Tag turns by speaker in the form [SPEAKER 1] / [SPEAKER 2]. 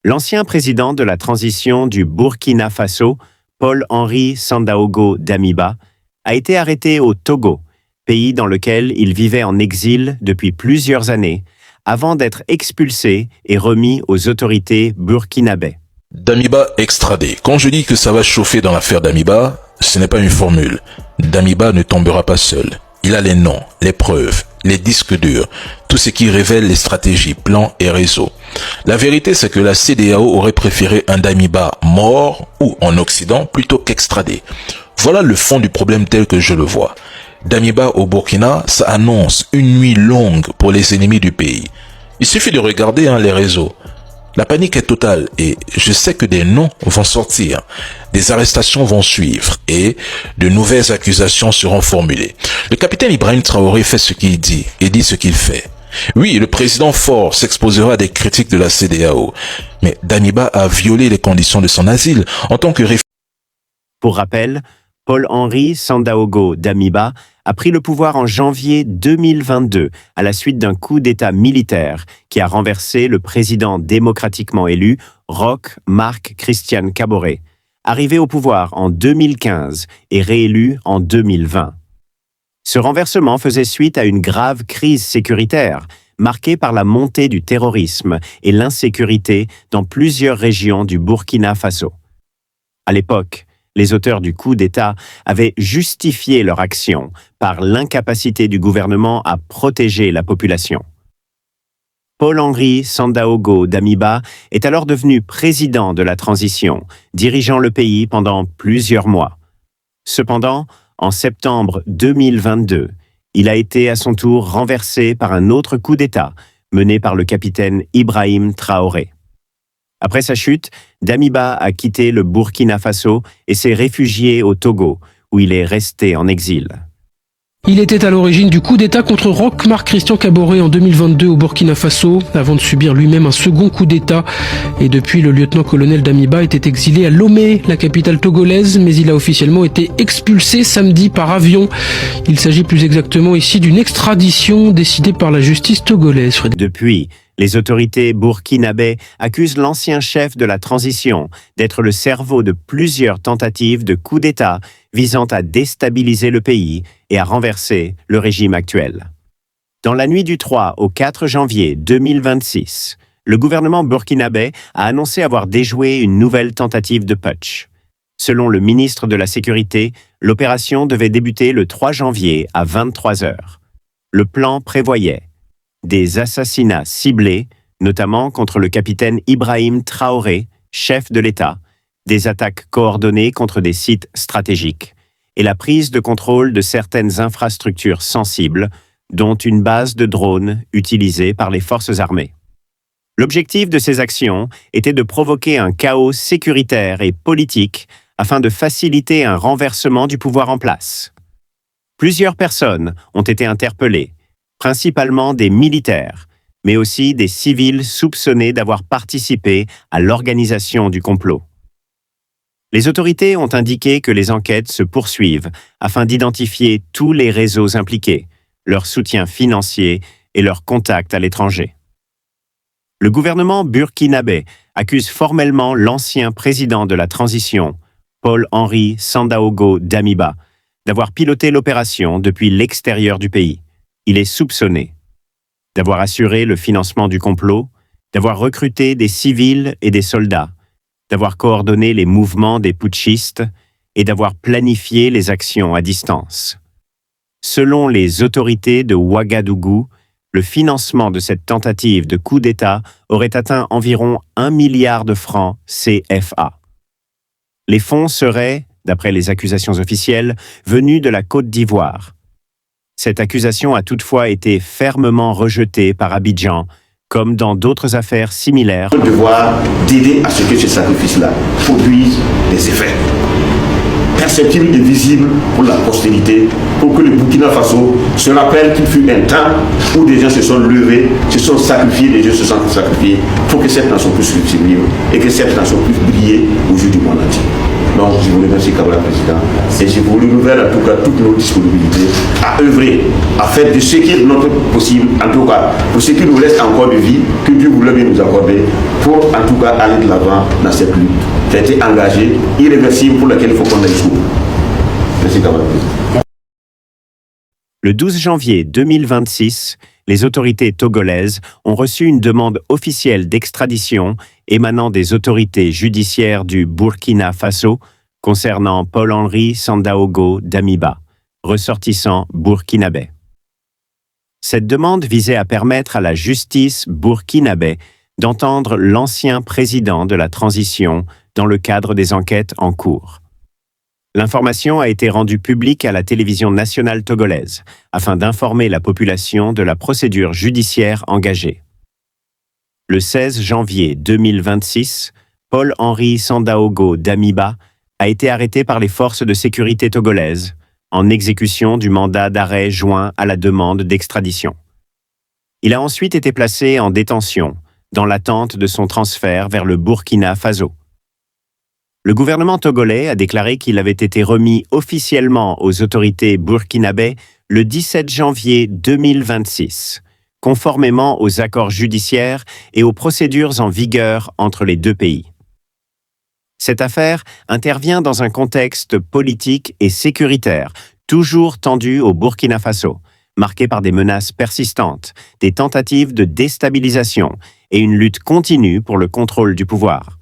[SPEAKER 1] L'ancien président de la transition du Burkina Faso, Paul-Henri Sandaogo Damiba, a été arrêté au Togo, pays dans lequel il vivait en exil depuis plusieurs années, avant d'être expulsé et remis aux autorités burkinabais.
[SPEAKER 2] Damiba extradé. Quand je dis que ça va chauffer dans l'affaire Damiba, ce n'est pas une formule. Damiba ne tombera pas seul. Il a les noms, les preuves, les disques durs, tout ce qui révèle les stratégies, plans et réseaux. La vérité, c'est que la CEDEAO aurait préféré un Damiba mort ou en Occident plutôt qu'extradé. Voilà le fond du problème tel que je le vois. Damiba au Burkina, ça annonce une nuit longue pour les ennemis du pays. Il suffit de regarder les réseaux. La panique est totale et je sais que des noms vont sortir, des arrestations vont suivre et de nouvelles accusations seront formulées. Le capitaine Ibrahim Traoré fait ce qu'il dit et dit ce qu'il fait. Oui, le président fort s'exposera à des critiques de la CEDEAO, mais Damiba a violé les conditions de son asile en tant que réfugié.
[SPEAKER 1] Pour rappel, Paul-Henri Sandaogo Damiba a pris le pouvoir en janvier 2022 à la suite d'un coup d'État militaire qui a renversé le président démocratiquement élu Roch Marc Christian Kaboré, arrivé au pouvoir en 2015 et réélu en 2020. Ce renversement faisait suite à une grave crise sécuritaire marquée par la montée du terrorisme et l'insécurité dans plusieurs régions du Burkina Faso. À l'époque, les auteurs du coup d'État avaient justifié leur action par l'incapacité du gouvernement à protéger la population. Paul-Henri Sandaogo Damiba est alors devenu président de la transition, dirigeant le pays pendant plusieurs mois. Cependant, en septembre 2022, il a été à son tour renversé par un autre coup d'État mené par le capitaine Ibrahim Traoré. Après sa chute, Damiba a quitté le Burkina Faso et s'est réfugié au Togo, où il est resté en exil.
[SPEAKER 3] Il était à l'origine du coup d'État contre Roch Marc Christian Kaboré en 2022 au Burkina Faso, avant de subir lui-même un second coup d'État. Et depuis, le lieutenant-colonel Damiba était exilé à Lomé, la capitale togolaise, mais il a officiellement été expulsé samedi par avion. Il s'agit plus exactement ici d'une extradition décidée par la justice togolaise.
[SPEAKER 1] Depuis, les autorités burkinabais accusent l'ancien chef de la transition d'être le cerveau de plusieurs tentatives de coup d'État visant à déstabiliser le pays et à renverser le régime actuel. Dans la nuit du 3 au 4 janvier 2026, le gouvernement burkinabé a annoncé avoir déjoué une nouvelle tentative de putsch. Selon le ministre de la Sécurité, l'opération devait débuter le 3 janvier à 23 heures. Le plan prévoyait des assassinats ciblés, notamment contre le capitaine Ibrahim Traoré, chef de l'État, des attaques coordonnées contre des sites stratégiques et la prise de contrôle de certaines infrastructures sensibles, dont une base de drones utilisée par les forces armées. L'objectif de ces actions était de provoquer un chaos sécuritaire et politique afin de faciliter un renversement du pouvoir en place. Plusieurs personnes ont été interpellées, principalement des militaires, mais aussi des civils soupçonnés d'avoir participé à l'organisation du complot. Les autorités ont indiqué que les enquêtes se poursuivent afin d'identifier tous les réseaux impliqués, leur soutien financier et leurs contacts à l'étranger. Le gouvernement burkinabé accuse formellement l'ancien président de la transition, Paul-Henri Sandaogo Damiba, d'avoir piloté l'opération depuis l'extérieur du pays. Il est soupçonné d'avoir assuré le financement du complot, d'avoir recruté des civils et des soldats, d'avoir coordonné les mouvements des putschistes et d'avoir planifié les actions à distance. Selon les autorités de Ouagadougou, le financement de cette tentative de coup d'État aurait atteint environ 1 milliard de francs CFA. Les fonds seraient, d'après les accusations officielles, venus de la Côte d'Ivoire. Cette accusation a toutefois été fermement rejetée par Abidjan, comme dans d'autres affaires similaires.
[SPEAKER 4] Le devoir d'aider à ce que ce sacrifice-là produise des effets. perceptible et visible pour la postérité, pour que le Burkina Faso se rappelle qu'il fut un temps où des gens se sont levés, se sont sacrifiés, des gens se sont sacrifiés pour que cette nation puisse survivre et que cette nation puisse briller aux yeux du monde entier. Donc je vous remercie, Kabila Président, et je vous renouvelle en tout cas toute notre disponibilité à œuvrer, à faire de ce qui est notre possible, en tout cas pour ce qui nous reste encore de vie, que Dieu vous le bien nous accorder, pour en tout cas aller de l'avant dans cette lutte qui a été engagée, irréversible, pour laquelle il faut qu'on aille jusqu'au bout. Merci, Kabila Président.
[SPEAKER 1] Le 12 janvier 2026, les autorités togolaises ont reçu une demande officielle d'extradition émanant des autorités judiciaires du Burkina Faso concernant Paul-Henri Sandaogo Damiba, ressortissant burkinabé. Cette demande visait à permettre à la justice burkinabé d'entendre l'ancien président de la transition dans le cadre des enquêtes en cours. L'information a été rendue publique à la télévision nationale togolaise afin d'informer la population de la procédure judiciaire engagée. Le 16 janvier 2026, Paul-Henri Sandaogo Damiba a été arrêté par les forces de sécurité togolaises en exécution du mandat d'arrêt joint à la demande d'extradition. Il a ensuite été placé en détention dans l'attente de son transfert vers le Burkina Faso. Le gouvernement togolais a déclaré qu'il avait été remis officiellement aux autorités burkinabé le 17 janvier 2026, conformément aux accords judiciaires et aux procédures en vigueur entre les deux pays. Cette affaire intervient dans un contexte politique et sécuritaire toujours tendu au Burkina Faso, marqué par des menaces persistantes, des tentatives de déstabilisation et une lutte continue pour le contrôle du pouvoir.